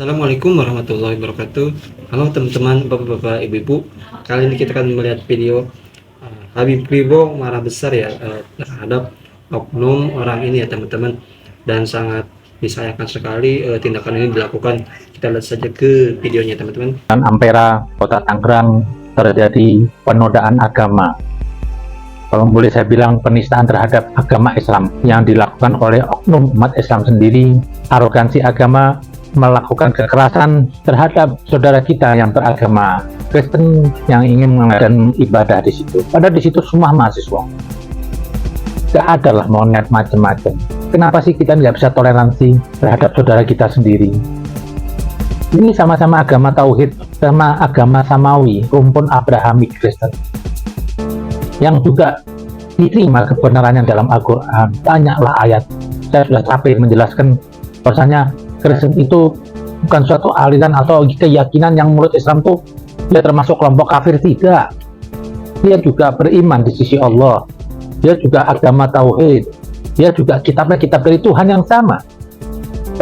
Assalamualaikum warahmatullahi wabarakatuh. Halo teman-teman, bapak-bapak, ibu-ibu. Kali ini kita akan melihat video Habib Ribo marah besar ya terhadap oknum orang ini ya teman-teman, dan sangat disayangkan sekali tindakan ini dilakukan. Kita lihat saja ke videonya teman-teman. Ampera, Kota Tangerang terjadi penodaan agama. Kalau boleh saya bilang penistaan terhadap agama Islam yang dilakukan oleh oknum umat Islam sendiri, arogansi agama, melakukan kekerasan terhadap saudara kita yang beragama Kristen yang ingin mengadakan ibadah di situ. Padahal di situ semua mahasiswa. Gak ada lah mau niat macam-macam. Kenapa sih kita nggak bisa toleransi terhadap saudara kita sendiri? Ini sama-sama agama tauhid, sama agama samawi, rumpun Abrahamik Kristen, yang juga diterima kebenarannya dalam Al-Quran. Banyaklah ayat. Saya sudah capek menjelaskan bahwasanya Kristen itu bukan suatu aliran atau keyakinan yang menurut Islam tuh dia termasuk kelompok kafir. Tidak, dia juga beriman di sisi Allah, dia juga agama tauhid, dia juga kitabnya kitab dari Tuhan yang sama.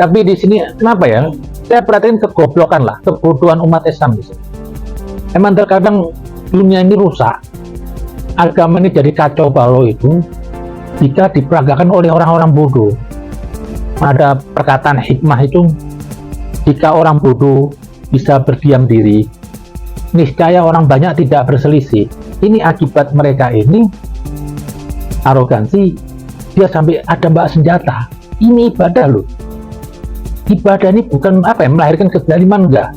Tapi di sini kenapa ya, saya perhatiin kegoblokan lah, kebodohan umat Islam di sini. Emang terkadang dunia ini rusak, agama ini jadi kacau balau itu jika diperagakan oleh orang-orang bodoh. Ada perkataan hikmah itu, jika orang bodoh bisa berdiam diri, niscaya orang banyak tidak berselisih. Ini akibat mereka ini arogansi, dia sampai ada bawa senjata. Ini ibadah loh. Ibadah ini bukan melahirkan kezaliman, enggak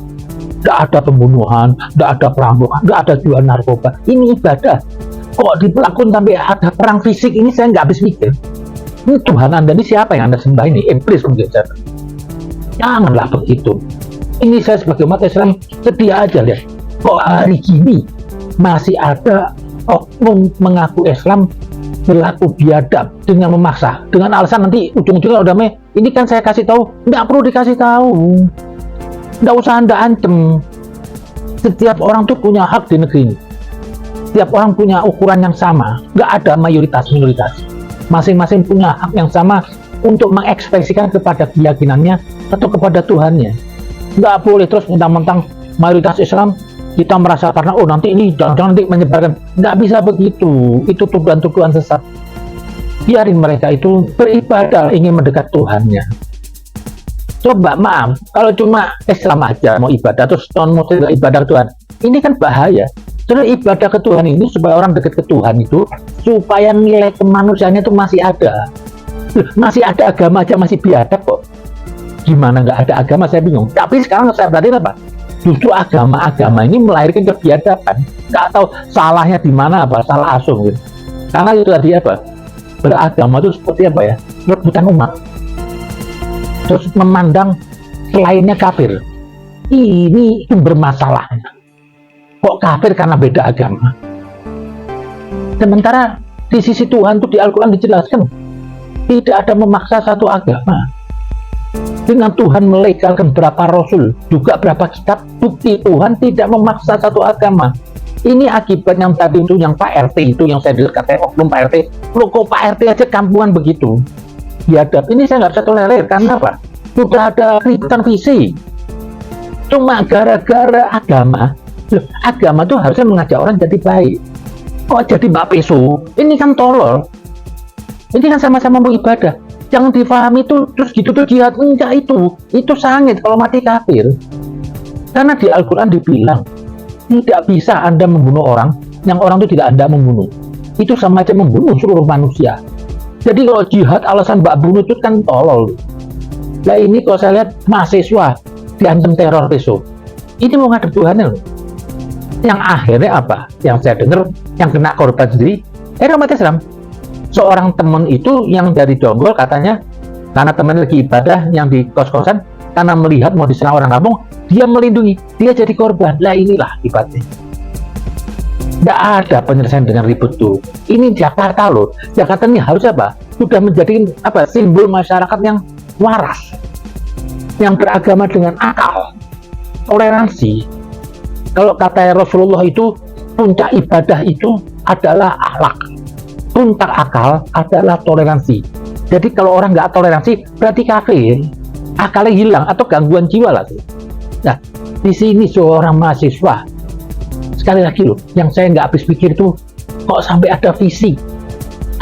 ada pembunuhan, enggak ada perampokan, enggak ada jual narkoba. Ini ibadah. Kok dilakukan sampai ada perang fisik, ini saya nggak habis pikir. Ini Tuhan Anda ini siapa yang Anda sembah ini? Iblis mungkin. Janganlah begitu. Ini saya sebagai umat Islam sedih aja lihat. Kok hari ini masih ada oknum mengaku Islam berlaku biadab dengan memaksa, dengan alasan nanti ujung-ujungnya udah ini kan saya kasih tahu, nggak perlu dikasih tahu, nggak usah Anda ancam. Setiap orang tuh punya hak di negeri ini. Setiap orang punya ukuran yang sama, nggak ada mayoritas minoritas. Masing-masing punya hak yang sama untuk mengekspresikan kepada keyakinannya atau kepada Tuhannya. Nggak boleh terus mentang-mentang mayoritas Islam kita merasa karena nanti ini jangan nanti menyebarkan. Nggak bisa begitu. Itu tuduhan-tuduhan sesat. Biarin mereka itu beribadah ingin mendekat Tuhannya. Coba maaf, kalau cuma Islam aja mau ibadah terus non-muslim ibadah ke Tuhan, ini kan bahaya. Terus ibadah ke Tuhan ini supaya orang dekat ke Tuhan itu, supaya nilai kemanusiaannya itu masih ada. Masih ada agama aja masih biadab kok. Gimana nggak ada agama, saya bingung. Tapi sekarang saya perhatiin apa? Justru agama-agama ini melahirkan kebiadaban. Nggak tahu salahnya di mana, salah asuh gitu. Karena itu tadi beragama itu seperti ya? Rebutan umat. Terus memandang selainnya kafir. Ini sumber masalahnya. Kok kafir karena beda agama? Sementara di sisi Tuhan itu di Al-Quran dijelaskan tidak ada memaksa satu agama. Dengan Tuhan melegalkan berapa rasul, juga berapa kitab, bukti Tuhan tidak memaksa satu agama. Ini akibat yang tadi itu, yang Pak RT itu, yang saya dengar katanya oknum Pak RT. Loh kok Pak RT aja kampungan begitu? Biadab. Ini saya nggak bisa tolerir, karena apa? Sudah ada keributan visi. Cuma gara-gara agama. Loh, agama tuh harusnya mengajak orang jadi baik. Kok jadi Mbak Peso? Ini kan tolol. Ini kan sama-sama mau ibadah. Jangan difahami itu terus gitu tuh jihad. Enggak, itu sangit kalau mati kafir. Karena di Al-Quran dibilang tidak bisa Anda membunuh orang yang orang itu tidak Anda membunuh. Itu sama aja membunuh seluruh manusia. Jadi kalau jihad alasan Mbak bunuh itu kan tolol. Nah ini kalau saya lihat mahasiswa diancam teror besok. Ini mau ngadep Tuhannya loh. Yang akhirnya apa? Yang saya dengar yang kena korban sendiri umat Islam. Seorang teman itu yang dari Jonggol katanya karena teman lagi ibadah yang di kos-kosan, karena melihat mau diserang orang kampung, dia melindungi, dia jadi korban. Lah inilah akibatnya. Tidak ada penyelesaian dengan ribut tuh. Ini Jakarta loh. Jakarta ini harus sudah menjadi simbol masyarakat yang waras, yang beragama dengan akal, toleransi. Kalau kata Rasulullah itu puncak ibadah itu adalah akhlak, puncak akal adalah toleransi. Jadi kalau orang nggak toleransi berarti kafir. akalnya hilang atau gangguan jiwa lah. Nah, di sini seorang mahasiswa, sekali lagi loh, yang saya nggak habis pikir tuh, kok sampai ada visi.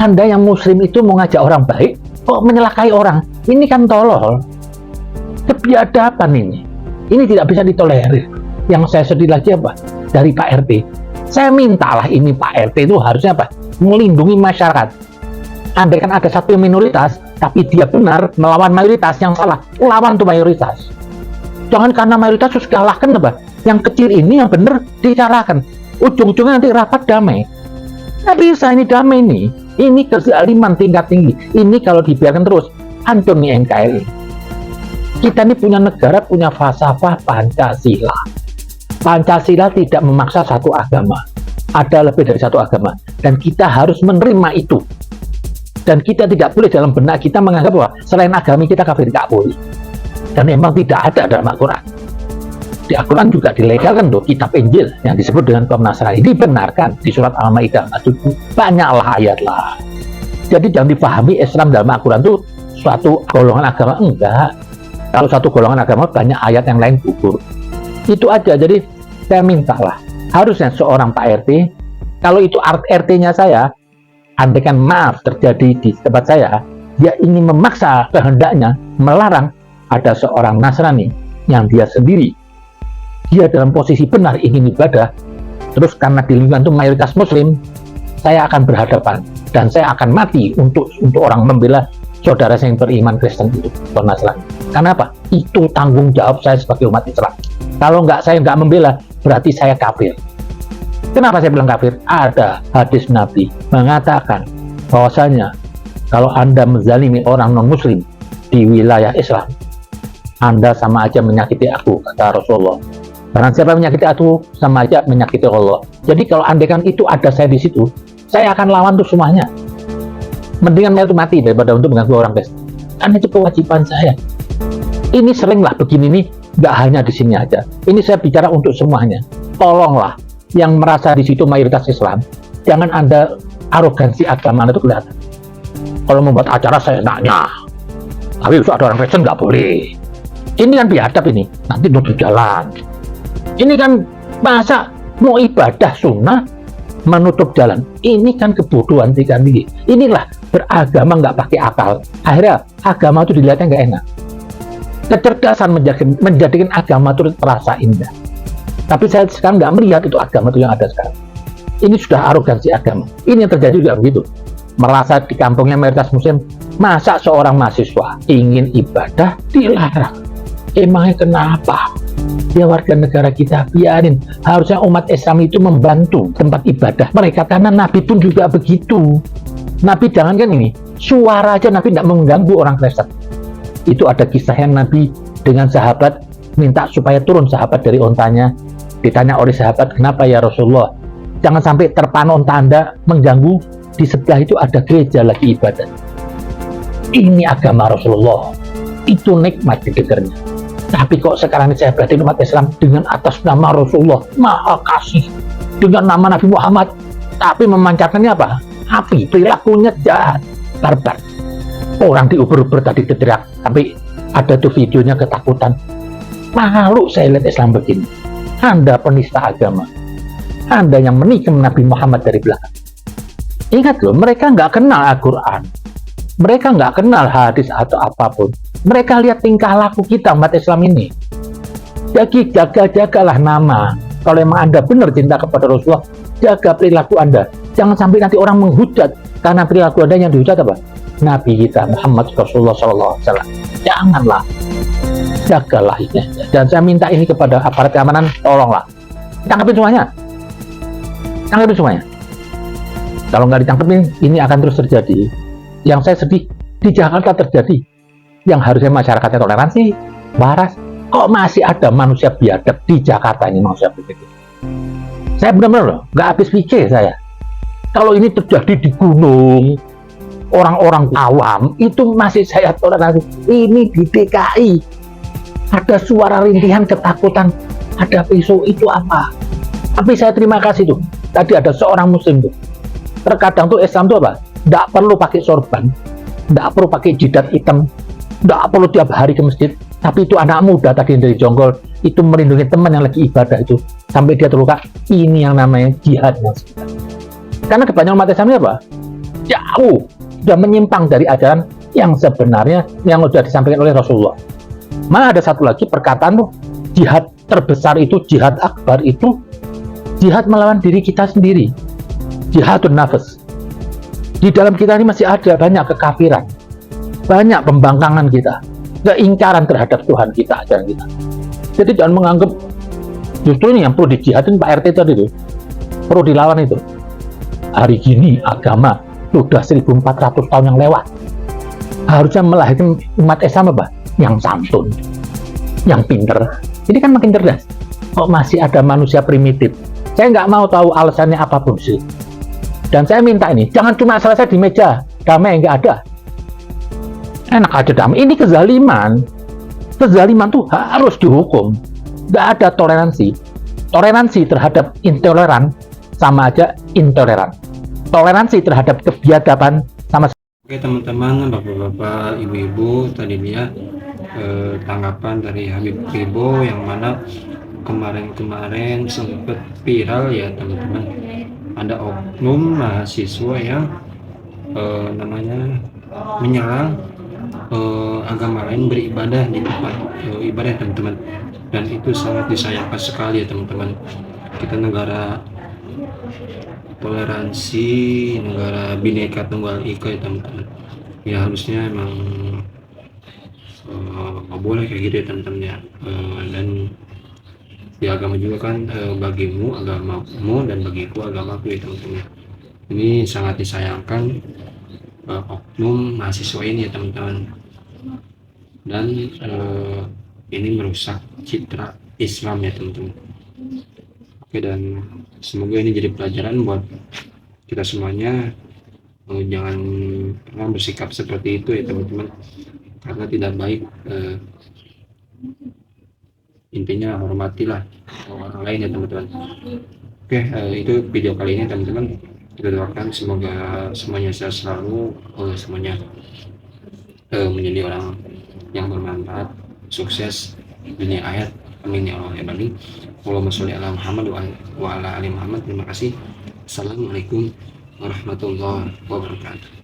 Anda yang muslim itu mau ngajak orang baik, kok menyelakai orang? Ini kan tolol. Kebiadaban ini tidak bisa ditolerir. Yang saya sedih lagi apa? Dari Pak RT. Saya mintalah ini Pak RT itu harusnya apa? Melindungi masyarakat. Andai kan ada satu minoritas, tapi dia benar melawan mayoritas yang salah, lawan tuh mayoritas. Jangan karena mayoritas terus kalahkan apa? Yang kecil ini yang benar dikalahkan. Ujung-ujungnya nanti rapat damai. Nggak bisa ini damai nih. Ini kezaliman tingkat tinggi. Ini kalau dibiarkan terus, hancur nih NKRI. Kita ini punya negara, punya falsafah Pancasila. Pancasila tidak memaksa satu agama. Ada lebih dari satu agama. Dan kita harus menerima itu. Dan kita tidak boleh dalam benak kita menganggap bahwa selain agama kita kafir, nggak boleh. Dan memang tidak ada dalam Al-Quran. Di Al-Quran juga dilegalkan tuh kitab Injil yang disebut dengan kaum Nasrani, dibenarkan di surat Al-Maidah. Banyaklah ayat lah. Jadi jangan dipahami Islam dalam Al-Quran itu suatu golongan agama. Enggak. Kalau satu golongan agama banyak ayat yang lain gugur. Itu aja. Jadi saya mintalah, harusnya seorang Pak RT, kalau itu RT-nya saya, andaikan maaf terjadi di tempat saya, dia ingin memaksa kehendaknya melarang ada seorang Nasrani yang dia sendiri, dia dalam posisi benar ingin ibadah, terus karena di lingkungan itu mayoritas Muslim, saya akan berhadapan dan saya akan mati untuk orang membela saudara saya yang beriman Kristen itu, orang Nasrani. Karena apa? Itu tanggung jawab saya sebagai umat Islam. Kalau saya nggak membela, berarti saya kafir. Kenapa saya bilang kafir? Ada hadis Nabi mengatakan bahwasanya kalau Anda menzalimi orang non-Muslim di wilayah Islam, Anda sama aja menyakiti aku, kata Rasulullah. Karena siapa menyakiti aku, sama aja menyakiti Allah. Jadi kalau andaikan itu ada saya di situ, saya akan lawan tuh semuanya. Mendingan saya itu mati daripada untuk mengganggu orang Kristen. Karena itu kewajiban saya. Ini seringlah begini nih, nggak hanya di sini aja. Ini saya bicara untuk semuanya. Tolonglah yang merasa di situ mayoritas Islam, jangan Anda arogansi agama itu kelihatan. Kalau membuat acara saya nanya, tapi bisa ada orang Kristen nggak boleh. Ini kan biadab ini, nanti nutup jalan. Ini kan masa mau ibadah sunnah menutup jalan. Ini kan kebodohan tingkat tinggi. Inilah beragama nggak pakai akal. Akhirnya agama itu dilihatnya nggak enak. Kecerdasan menjadikan agama itu terasa indah. Tapi saya sekarang nggak melihat itu agama itu yang ada sekarang. Ini sudah arogansi agama. Ini yang terjadi juga begitu. Merasa di kampungnya mayoritas Muslim, masa seorang mahasiswa ingin ibadah dilarang? Emangnya kenapa? Ya warga negara kita biarin. Harusnya umat Islam itu membantu tempat ibadah mereka, karena Nabi pun juga begitu. Nabi jangan kan ini, suara aja Nabi tidak mengganggu orang Kristen. Itu ada kisah yang Nabi dengan sahabat minta supaya turun sahabat dari ontanya. Ditanya oleh sahabat, kenapa ya Rasulullah? Jangan sampai terpana onta Anda mengganggu, di sebelah itu ada gereja lagi ibadah. Ini agama Rasulullah. Itu nikmat didengarnya. Tapi kok sekarang ini saya berarti umat Islam dengan atas nama Rasulullah, Maha Kasih, dengan nama Nabi Muhammad, tapi memancarkannya apa? Api, perilakunya jahat, barbar. Orang diuber-uber tadi teriak, tapi ada tuh videonya ketakutan. Malu saya lihat Islam begini. Anda penista agama. Anda yang menikam Nabi Muhammad dari belakang. Ingat loh, mereka nggak kenal Al-Quran. Mereka nggak kenal hadis atau apapun. Mereka lihat tingkah laku kita umat Islam ini. Jadi jaga-jagalah nama. Kalau memang Anda benar cinta kepada Rasulullah, jaga perilaku Anda. Jangan sampai nanti orang menghujat karena perilaku Anda yang dihujat apa? Nabi kita Muhammad Rasulullah SAW. Janganlah. Jagalah ini. Dan saya minta ini kepada aparat keamanan, tolonglah. Tangkapin semuanya. Tangkapin semuanya. Kalau nggak ditangkapin, ini akan terus terjadi. Yang saya sedih, di Jakarta terjadi. Yang harusnya masyarakatnya toleransi, waras. Kok masih ada manusia biadab di Jakarta ini, manusia begitu? Saya benar-benar loh, nggak habis pikir saya. Kalau ini terjadi di gunung, orang-orang awam, itu masih saya toleransi. Ini di DKI, ada suara rintihan ketakutan, ada pisau, itu apa? Tapi saya terima kasih tuh. Tadi ada seorang muslim tuh. Terkadang tuh Islam tuh apa? Nggak perlu pakai sorban, nggak perlu pakai jidat hitam, Nggak perlu tiap hari ke masjid, tapi itu anak muda tadi yang dari Jonggol itu melindungi teman yang lagi ibadah itu sampai dia terluka. Ini yang namanya jihad, Mas. Karena kebanyakan umat Islam ini apa? Jauh sudah menyimpang dari ajaran yang sebenarnya yang sudah disampaikan oleh Rasulullah. Mana ada satu lagi perkataan tuh, jihad terbesar itu, jihad akbar itu jihad melawan diri kita sendiri, jihadun nafas. Di dalam kita ini masih ada banyak kekafiran, banyak pembangkangan kita, keingkaran terhadap Tuhan kita, ajaran kita. Jadi jangan menganggap justru ini yang perlu dijihadin Pak RT tadi itu, perlu dilawan itu. Hari gini agama sudah 1400 tahun yang lewat, harusnya melahirkan umat Islam apa? Yang santun, yang pinter. Ini kan makin cerdas. Kok masih ada manusia primitif? Saya nggak mau tahu alasannya apapun sih. Dan saya minta ini, jangan cuma selesai di meja damai, nggak ada. Enak aja damai. Ini kezaliman. Kezaliman tuh harus dihukum. Nggak ada toleransi. Toleransi terhadap intoleran sama aja intoleran. Toleransi terhadap kebiadaban sama. Oke teman-teman, bapak-bapak, ibu-ibu, tadi dia tanggapan dari Habib Pribo yang mana kemarin-kemarin sempat viral ya teman-teman. Ada oknum mahasiswa yang namanya menyerang agama lain beribadah di tempat ibadah teman-teman, dan itu sangat disayangkan sekali ya teman-teman. Kita negara toleransi, negara Bhinneka Tunggal Ika ya teman-teman. Ya harusnya emang nggak boleh kayak gitu ya teman-teman ya. Dan di agama juga kan bagimu agamamu dan bagiku agamaku ya teman-teman. Ini sangat disayangkan oknum mahasiswa ini ya teman-teman, dan ini merusak citra Islam ya teman-teman. Oke, dan semoga ini jadi pelajaran buat kita semuanya, jangan pernah bersikap seperti itu ya teman-teman, karena tidak baik. Intinya hormatilah orang lain ya teman-teman. Oke, itu video kali ini teman-teman. Kita doakan semoga semuanya sehat selalu, semuanya menjadi orang yang bermanfaat, sukses dunia akhirat. Amin ya Allah ya Rabbi. Allahumma sholli ala Muhammad wa ala ali Muhammad. Terima kasih. Assalamualaikum warahmatullahi wabarakatuh.